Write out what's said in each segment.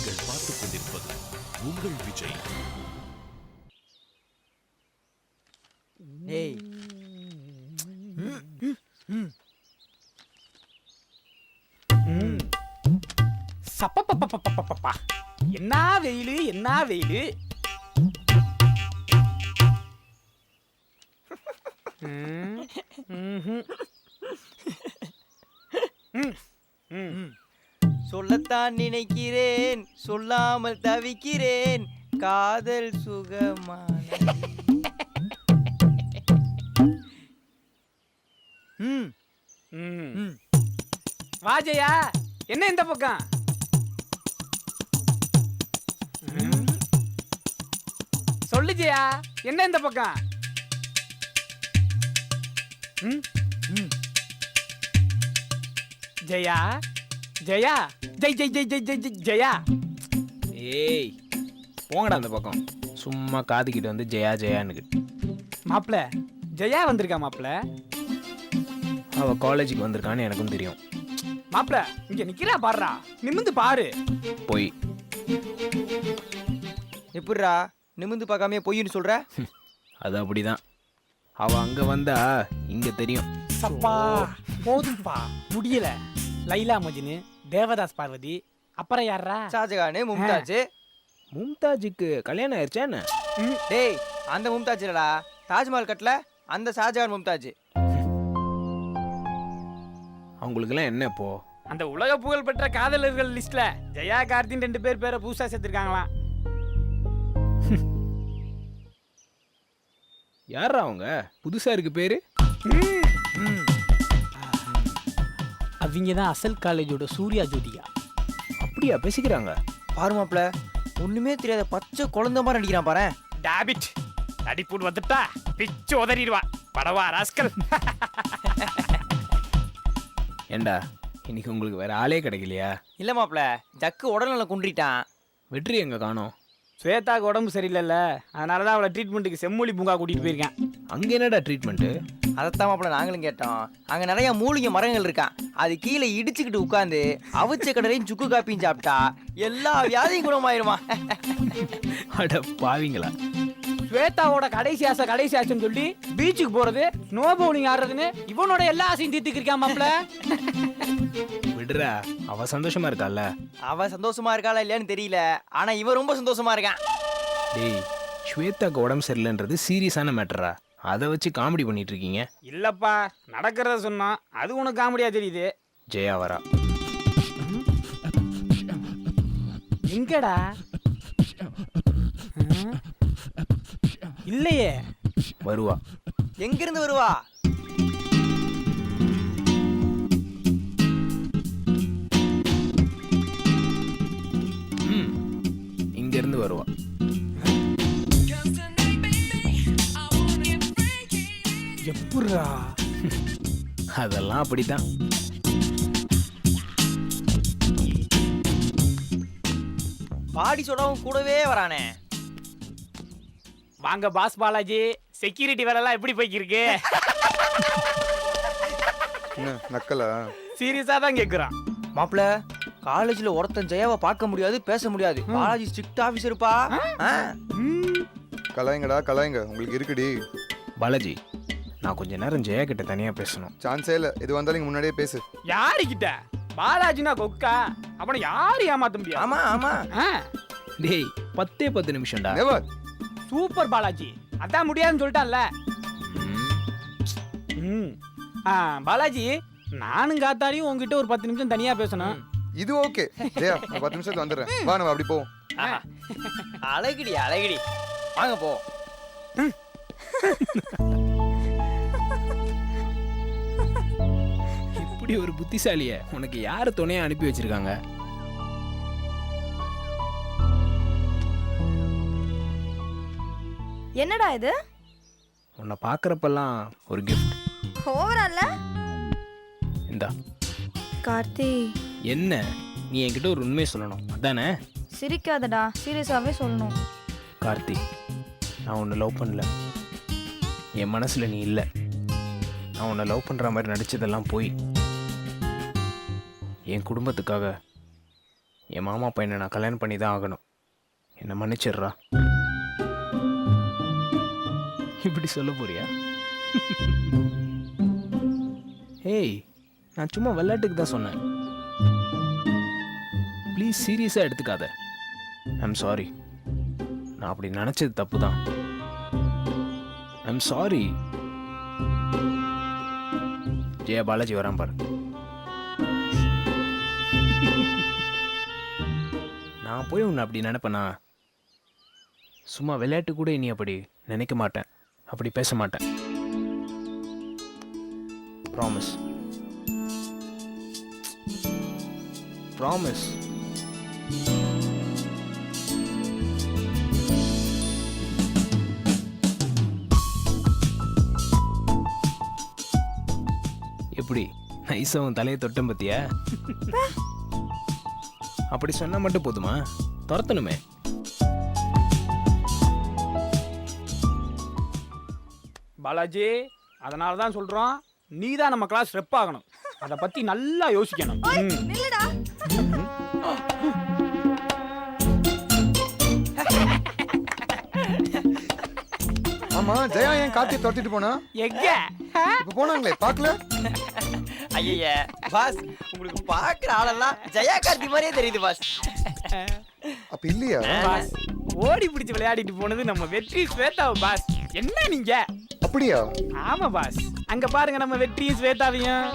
நீங்கள் பார்த்துக் கொண்டிருப்பது உங்கள் விஜய். சப்பப்பப்பப்பப்பப்பா, என்ன வெயிலு என்ன வெயிலு. சொல்லத்தான் நினைக்கிறேன், சொல்லாமல் தவிக்கிறேன், காதல் சுகமான. வாஜையா, என்ன இந்த பக்கம்? சொல்லு ஜெயா, என்ன இந்த பக்கம்? ஜெயா ஜெயா, ஜெய் ஜெய் ஜெய் ஜெய் ஜெய் ஜெய் ஜெயா. ஏய் போங்கடா அந்த பக்கம். சும்மா காதுகிட்டு வந்து ஜெயா ஜெயான்னு. மாப்பிள ஜெயா வந்திருக்கா மாப்பிள. அவ காலேஜுக்கு வந்திருக்கான்னு எனக்கும் தெரியும். மாப்பிள இங்க நிக்கிறா பாருடா, நிமிந்து பாரு. போய் எப்படிரா நிமிந்து பார்க்காம பொய்ன்னு சொல்ற? அது அப்படிதான். அவ அங்க வந்தா இங்க தெரியும். சப்பா போதும்பா, முடியல. லைலா மஜ்னு, தேவதாஸ் பார்வதி, அப்புறம் யாரா? ஷாஜகானு, மும்தாஜ். மும்தாஜுக்கு கல்யாணம் ஆயிடுச்சா என்ன? டேய் அந்த மும்தாஜ் இல்லடா, தாஜ்மஹால் கட்டல அந்த ஷாஜகான் மும்தாஜ். அவங்களுக்குலாம் என்ன இப்போ? அந்த உலக புகழ் பெற்ற காதலர்கள் லிஸ்ட்ல ஜெயா கார்த்தின் 2 பேர் பேரை புதுசா சேர்த்திருக்காங்களாம். யாரா அவங்க? புதுசா இருக்கு பேரு. அவங்க தான் அசல் காலேஜோட சூர்யா ஜோதிகா. அப்படியா பேசிக்கிறாங்க? பாரு மாப்ள, ஒண்ணுமே தெரியாத பச்சை குழந்தை மாதிரி நடிக்கிறான் பாரு. டாபிட் நடிப்புன்னு வந்துட்டா பிச்சு உதறிடுவா படவா ராஸ்கல். ஏண்டா இன்னைக்கு உங்களுக்கு வேற ஆளே கிடைக்கலையா? இல்ல மாப்ள, ஜக்கு உடல்நல குன்றிட்டான். வெற்றி எங்க காணோம்? ஸ்வேதாக்கு உடம்பு சரியில்லைல்ல, அதனாலதான் அவளை ட்ரீட்மெண்ட்டுக்கு செம்மொழி பூங்கா கூட்டிட்டு போயிருக்கேன். அங்க என்னடா ட்ரீட்மெண்ட்? அதைத்தான் மாப்பிள்ள நாங்களும் கேட்டோம். அங்க நிறைய மூலிகை மரங்கள் இருக்கான், அது கீழே இடிச்சுக்கிட்டு உட்காந்து அவிச்ச கடலையும் சுக்கு காப்பியும் சாப்பிட்டா எல்லா வியாதியும் குணமாயிருமா. அட பாவிங்களா. ஸ்வேதாவோட கடைசி ஆசைன்னு சொல்லி பீச்சுக்கு போறது, ஸ்னோ பவுலிங் ஆடுறதுன்னு இவனோட எல்லா ஆசையும் தீர்த்துக்கிருக்கான் மாப்ள. விடுறா, அவ சந்தோஷமா இருக்கால. அவ சந்தோஷமா இருக்காளா இல்லையான்னு தெரியல, ஆனா இவன் ரொம்ப சந்தோஷமா இருக்கான். டேய், ஸ்வேதாக்கு உடம்பு சரியில்லைன்றது சீரியஸான மேட்டரா? அதை வச்சு காமெடி பண்ணிட்டு இருக்கீங்க. இல்லப்பா, நடக்கிறத சொன்னா அது உனக்கு காமெடியா தெரியுது. ஜெயா வரா. எங்கடா? இல்லையே. வருவா. எங்க இருந்து வருவா? இங்க இருந்து வருவா. எப்படிரா? அதெல்லாம் அப்படித்தான். பாடி சொடாவும் கூடவே வரானே. வாங்க பாஸ் பாலாஜி, செக்யூரிட்டி வேலைலாம் எப்படி போய்க்கிருக்கு? நக்கலா? சீரியஸா தான் கேக்குறான். மாப்பிள, காலேஜ்ல ஒருத்தன் ஜெயாவை பார்க்க முடியாது, பேச முடியாது. பாலாஜி ஸ்ட்ரிக்ட் ஆபீசர்ப்பா. கலாயங்கடா கலாயங்க, உங்களுக்கு இருக்குடி. பாலாஜி, நான் கொஞ்ச நேரம் ஜெயா கிட்ட தனியா பேசணும். சான்ஸே இல்ல, எது வந்தாலும் இங்க முன்னாடியே பேசு. யாருக்கிட்ட? பாலாஜினா கொக்கா, அவனை யாரு ஏமாத்த முடியும்? ஆமா ஆமா. டேய் 10 நிமிஷம்டா. நெவர். சூப்பர் பாலாஜி, அதான் முடியாதுன்னு சொல்லிட்டான்ல. பாலாஜி, நானும் காத்தாரியும் உங்ககிட்ட ஒரு 10 நிமிஷம் தனியா பேசணும். இது ஓகே. ஜெயா, நான் 10 நிமிஷத்துல வந்துடுறேன். வா நம்ம அப்படி போவோம். அழகிடி அழகிடி, வாங்க போ. இப்படி ஒரு புத்திசாலிய உனக்கு யாரு துணையா அனுப்பி வச்சிருக்காங்க? என்னடா இது? உன்னை பாக்குறப்பெல்லாம் ஒரு கிஃப்ட். ஓவரால இந்தா. கார்த்தி, என்ன நீ என்கிட்ட ஒரு உண்மையை சொல்லணும், அதானே? சிரிக்காதடா, சீரியஸாவே சொல்லணும். கார்த்தி, நான் உன்னை லவ் பண்ணல. என் மனசுல நீ இல்லை. நான் உன்னை லவ் பண்ற மாதிரி நடிச்சதெல்லாம் போய் என் குடும்பத்துக்காக என் மாமா பையனை நான் கல்யாணம் பண்ணி தான் ஆகணும். என்னை மன்னிச்சிடுறா. இப்படி சொல்ல போறியா? ஏய், நான் சும்மா விளையாட்டுக்கு தான் சொன்னேன். ப்ளீஸ் சீரியஸாக எடுத்துக்காத. I'm sorry. நான் அப்படி நினச்சது தப்பு தான். I'm sorry. ஜெயா பாலாஜி வரான் பாரு. நான் போய் உன்னை அப்படி நினைப்பேனா? சும்மா விளையாட்டு கூட இனி அப்படி நினைக்க மாட்டேன், அப்படி பேச மாட்டேன். ப்ராமிஸ். ப்ராமிஸ். எப்படி நைஸா உன் தலையை தொட்டம் பத்தியா? அப்படி சொன்னா மட்டும் போதுமா? துரத்தணுமே. பாலாஜி, அதனால தான் சொல்றோம், நீ தான் நம்ம கிளாஸ் ரெப் ஆகணும். அதை பத்தி நல்லா யோசிக்கணும். நில்லுடா. ஆமா, ஜெயா ஏன் கார்த்தியை துரத்திட்டு போனா? எங்க இப்ப போனாங்களே, பாக்கல? ஐயா பாஸ், உங்களுக்கு பாக்குற ஆளெல்லாம் ஜெயா கார்த்தி மாதிரியே தெரியுது பாஸ். அப்ப இல்லையா? பாஸ், ஓடி பிடிச்சு விளையாடிட்டு போனது நம்ம வெற்றி ஸ்வேதாவை பாஸ். என்ன நீங்க? அப்படியா? ஆமா பாஸ், அங்க பாருங்க நம்ம வெற்றியும் ஸ்வேதாவையும்.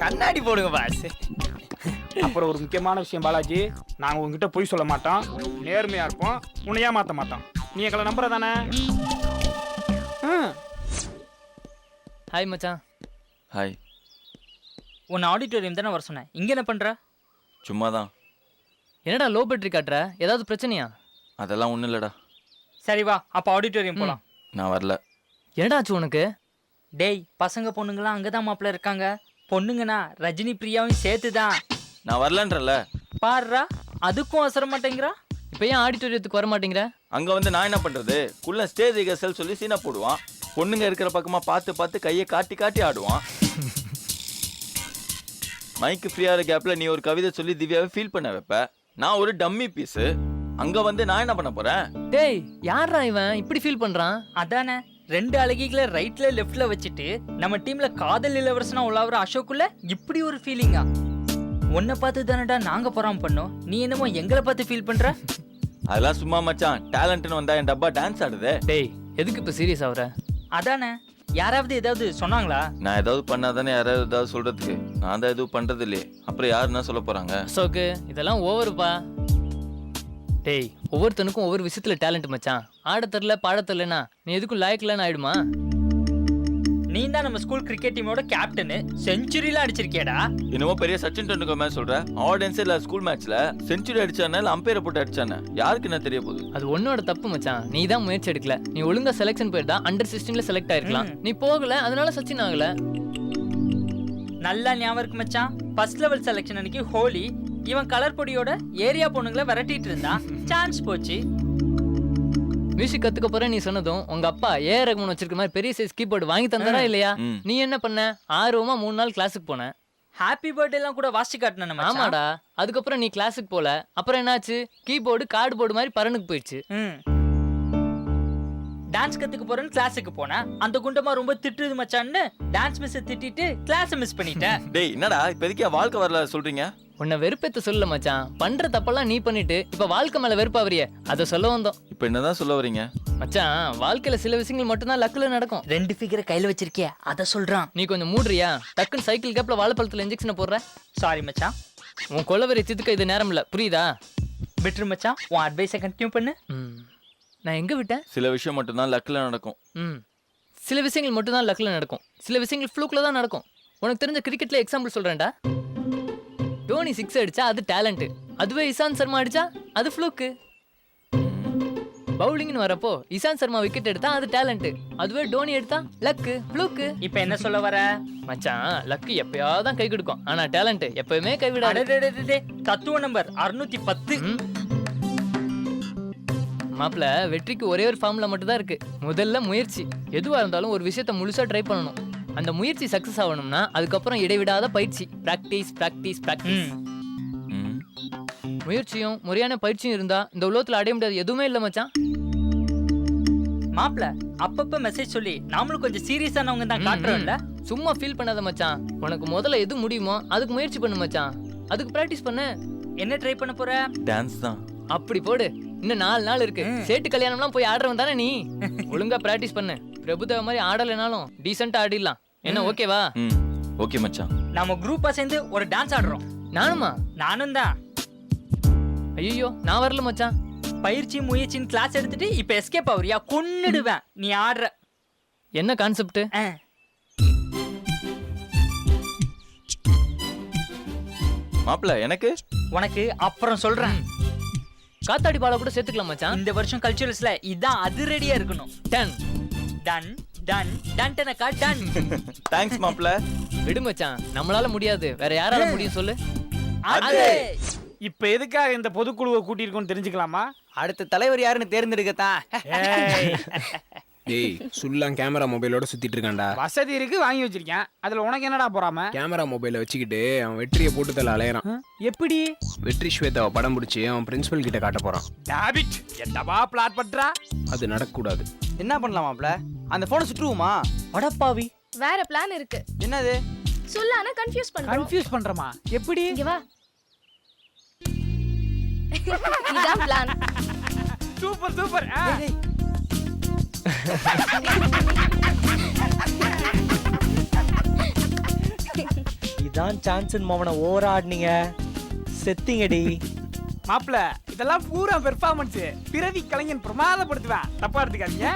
கண்ணாடி போடுங்க பாஸ். அப்புறம் ஒரு முக்கியமான விஷயம் பாலாஜி, நாங்க உங்ககிட்ட பொய் சொல்ல மாட்டோம், நேர்மையா இருப்போம், உன்னை ஏமாத்த மாட்டோம். நீ எங்களை நம்புற தானே? ஹாய் மச்சான். ஹாய். உன்னை ஆடிட்டோரியம் தானே வர சொன்னேன். இங்கே என்ன பண்ணுற? சும்மா தான். என்னடா லோ பேட்டரி காட்டுற? ஏதாவது பிரச்சனையா? அதெல்லாம் ஒன்றும் இல்லைடா. சரி வா, அப்போ ஆடிட்டோரியம் போகலாம். நான் வரல. என்னடா ஆச்சு உனக்கு? டேய், பசங்க பொண்ணுங்களாம் அங்கே தான் மாப்பிள்ள இருக்காங்க. பொண்ணுங்கண்ணா ரஜினி பிரியாவும் சேர்த்து தான். நான் வரலன்றல. பாருடா, அதுக்கும் அவசர மாட்டேங்கிறா. இப்போ ஏன் ஆடிட்டோரியத்துக்கு வர மாட்டேங்கிற? அங்கே வந்து நான் என்ன பண்ணுறது? குள்ள ஸ்டேஜ் ரிகர்சல் சொல்லி சீனா போடுவான். பொண்ணுங்க இருக்கிற பக்கமாக பார்த்து பார்த்து கையை காட்டி காட்டி ஆடுவான். மைக்கு ஃப்ரீயாக கேப்பில் நீ ஒரு கவிதை சொல்லி திவ்யாவை ஃபீல் பண்ண வைப்ப. நான் ஒரு டம்மி பீஸு. அங்கே வந்து நான் என்ன பண்ண போகிறேன்? டேய், யாரா இவன் இப்படி ஃபீல் பண்ணுறான்? அதானே, 2 அழகிகளை ரைட்ல லெஃப்ட்ல வச்சுட்டு நம்ம டீம்ல காதல் இளவரசனா உலாவுற அசோக்குள்ள இப்படி ஒரு ஃபீலிங்கா? உன்னை பார்த்து தானடா நாங்க பொறாம பண்ணோம், நீ என்னமோ எங்களை பார்த்து ஃபீல் பண்ற? அதெல்லாம் சும்மா மச்சான். டேலண்ட்னு வந்தா என் டப்பா டான்ஸ் ஆடுது. டேய், எதுக்கு இப்ப சீரியஸ் ஆகுற? அதானே, யாராவது ஏதாவது சொன்னாங்களா? நான் ஏதாவது பண்ணாதானே யாராவது ஏதாவது சொல்றதுக்கு. நான் தான் எதுவும் பண்றது இல்லையே, அப்புறம் யாரு என்ன சொல்ல போறாங்க? அசோக்கு, இதெல்லாம் ஓவருப்பா. டேய், ஒவ்வொருத்தனுக்கும் ஒவ்வொரு விஷயத்துல டேலண்ட் மச்சான். ஆட தெரியல, பாட தெரியலனா நீ எதுக்கும் லாயக்கலன்னு ஆயிடுமா? நீ தான் நம்ம ஸ்கூல் கிரிக்கெட் டீமோட கேப்டன், செஞ்சுரிலாம் அடிச்சிருக்கேடா. என்னமோ பெரிய சச்சின் டெண்டுல்கர் மேட்ச் சொல்ற. ஆடியன்ஸே இல்ல ஸ்கூல் மேட்ச்ல செஞ்சுரி அடிச்சானே இல்ல அம்பையரை போட்டு அடிச்சானே, யாருக்கு என்ன தெரிய போகுது? அது உன்னோட தப்பு மச்சான். நீ தான் முயற்சி எடுக்கல. நீ ஒழுங்கா செலக்ஷன் போயிருந்தா அண்டர் 16ல செலக்ட் ஆயிருக்கலாம். நீ போகல, அதனால சச்சின் ஆகல. நல்லா ஞாபகம் இருக்கு மச்சான். ஃபர்ஸ்ட் லெவல் செலக்ஷன் அன்னைக்கு ஹோலி இவன் கலர் பொடியோட ஏரியா பொண்ணுங்களை விரட்டிட்டு இருந்தான். சான்ஸ் போச்சு. மியூசிக் கத்துக்க போற நீ சொன்னதும் உங்க அப்பா ஏஆர் ரகுமான் வச்சிருக்க மாதிரி பெரிய சைஸ் கீபோர்டு வாங்கி தந்தாரா இல்லையா? நீ என்ன பண்ண? ஆர்வமா 3 நாள் கிளாஸுக்கு போன. ஹாப்பி பர்த்டே எல்லாம் கூட வாசிச்சு காட்டின. ஆமாடா. அதுக்கப்புறம் நீ கிளாஸுக்கு போல. அப்புறம் என்னாச்சு? கீபோர்டு கார்டு போர்டு மாதிரி பரனுக்கு போயிடுச்சு. டான்ஸ் கத்துக்க போறேன்னு கிளாஸுக்கு போனேன். அந்த குண்டமா ரொம்ப திட்டுது மச்சான்னு டான்ஸ் மிஸ் திட்டிட்டு கிளாஸ் மிஸ் பண்ணிட்டேன். டேய், என்னடா இப்போதைக்கு வாழ்க்கை வரல சொல்றீங்க? உன்னை வெறுப்பேத்த சொல்ல மச்சான். பண்ற தப்பெல்லாம் நீ பண்ணிட்டு இப்ப வாழ்க்கை மேல வெறுப்பாவறிய, அத சொல்ல வந்தோம். இப்போ என்னதான் சொல்ல வரீங்க? மச்சான், வாழ்க்கையில சில விஷயங்கள் மட்டும் தான் லக்ல நடக்கும். 2 ஃபிகரை கையில வச்சிருக்கிய, அத சொல்றான். நீ கொஞ்சம் மூடுறியா? டக்குன்னு சைக்கிள் கேப்ல வாழைப்பழத்துல இன்ஜெக்ஷனை போடுற. சாரி மச்சான், உன் கொலவெறி சித்துக்க இது நேரம் இல்ல, புரியுதா? விட்டுரு மச்சான், உன் அட்வைஸை கண்டினியூ பண்ணு. நான் எங்க விட்டேன்? சில விஷயம் மட்டும் தான் லக்ல நடக்கும். சில விஷயங்கள் மட்டும் தான் லக்ல நடக்கும். சில விஷயங்கள் ஃப்ளூக்ல தான் நடக்கும். உனக்கு தெரிஞ்ச கிரிக்கெட்ல எக்ஸாம்பிள் சொல்றேன்டா. டோனி 6 அடிச்சா அது டேலண்ட். அதுவே இசாந்த் சர்மா அடிச்சா அது ஃப்ளூக்கு. பவுலிங்னு வரப்போ இசாந்த் சர்மா விக்கெட் எடுத்தா அது டேலண்ட். அதுவே டோனி எடுத்தா லக்கு, ஃப்ளூக்கு. இப்போ என்ன சொல்ல வர மச்சான்? லக்கு எப்பயாவது தான் கை கொடுக்கும், ஆனா டேலண்ட் எப்பவுமே கைவிடாது. தத்துவ நம்பர் 610. மாப்பிள்ள, வெற்றிக்கு ஒரே ஒரு ஃபார்முலா மட்டும் தான் இருக்கு. முதல்ல முயற்சி. எதுவா இருந்தாலும் ஒரு விஷயத்த முழுசா ட்ரை பண்ணணும். அந்த முயற்சி சக்சஸ் ஆகணும்னா அதுக்கப்புறம் இடைவிடாத பயிற்சி. Practice practice practice. முயற்சியும் முறையான பயிற்சியும் இருந்தா இந்த உலகத்துல அடைய முடியாது எதுவுமே இல்ல மச்சான். மாப்பிள அப்பப்ப மெசேஜ் சொல்லி நாமளும் கொஞ்சம் சீரியஸானவங்க தான் காட்டுறோம்ல. சும்மா ஃபீல் பண்ணாத மச்சான். உனக்கு முதல்ல எது முடியுமோ அதுக்கு முயற்சி பண்ணு மச்சான். அதுக்கு பிராக்டிஸ் பண்ணு. என்ன ட்ரை பண்ண போற? டான்ஸ் தான். அப்படி போடு. இன்னும் 4 நாள் இருக்கு. சேட்டு கல்யாணம்லாம் போய் ஆடுறவன் தானே நீ. ஒழுங்கா பிராக்டிஸ் பண்ணு. பிரபுதேவ மாதிரி ஆடலைனாலும் டீசெண்டா ஆடிடலாம். என்ன ஓகேவா? ஓகே மச்சான். நாம குரூப்பா சேர்ந்து ஒரு டான்ஸ் ஆடுறோம். நானுமா? நானும் தான். ஐயோ நான் வரல மச்சான். பயிற்சி முயற்சின்னு கிளாஸ் எடுத்துட்டு இப்ப எஸ்கேப் ஆகுறியா? கொன்னுடுவேன் நீ ஆடுற. என்ன கான்செப்ட்? மாப்பிள்ள எனக்கு உனக்கு அப்புறம் சொல்றேன். காத்தாடி பால கூட சேர்த்துக்கலாம் மச்சான். இந்த வருஷம் கல்ச்சுரல்ஸ்ல இதான் அதிரடியா இருக்கணும். டன் டன் டன் டன் டனக்கா டன். தேங்க்ஸ் மாப்பிள்ள. விடு மச்சான். நம்மளால முடியாது வேற யாரால முடியும் சொல்லு. அது இப்ப எதுக்காக இந்த பொதுக்குழுவை கூட்டியிருக்கோம்னு தெரிஞ்சுக்கலாமா? அடுத்த தலைவர் யாருன்னு தேர்ந்தெடுக்கத்தான். டேய் சுல்லாம் கேமரா மொபைலோட சுத்திட்டு இருக்கான்டா. வசதி இருக்கு வாங்கி வச்சிருக்கேன். அதுல உனக்கு என்னடா போறாம? கேமரா மொபைலை வச்சுக்கிட்டு அவன் வெற்றியை போட்டு தள்ள அலையறான். எப்படி? வெற்றி ஸ்வேதாவை படம் பிடிச்சி அவன் பிரின்சிபல் கிட்ட காட்ட போறான். டேபிட் என்னவா பிளாட் பண்றா? அது நடக்கக்கூடாது. என்ன பண்ணலாமாப்ல? அந்த போனை சுற்றுவோமா? அடப்பாவி. வேற பிளான் இருக்கு. என்னது? சொல்லான கன்ஃபியூஸ் பண்றோம். கன்ஃபியூஸ் பண்றமா? எப்படி? இங்க வா. இதான் பிளான். Super super. இதான் சான்ஸ் மவன ஓவரா ஆடுனீங்க. செத்திங்கடி. மாப்ள இதெல்லாம் பூரா பெர்ஃபார்மன்ஸ். பிறவி கலைஞன் பிரமாதப்படுத்துவேன். தப்பா எடுத்துக்காதீங்க.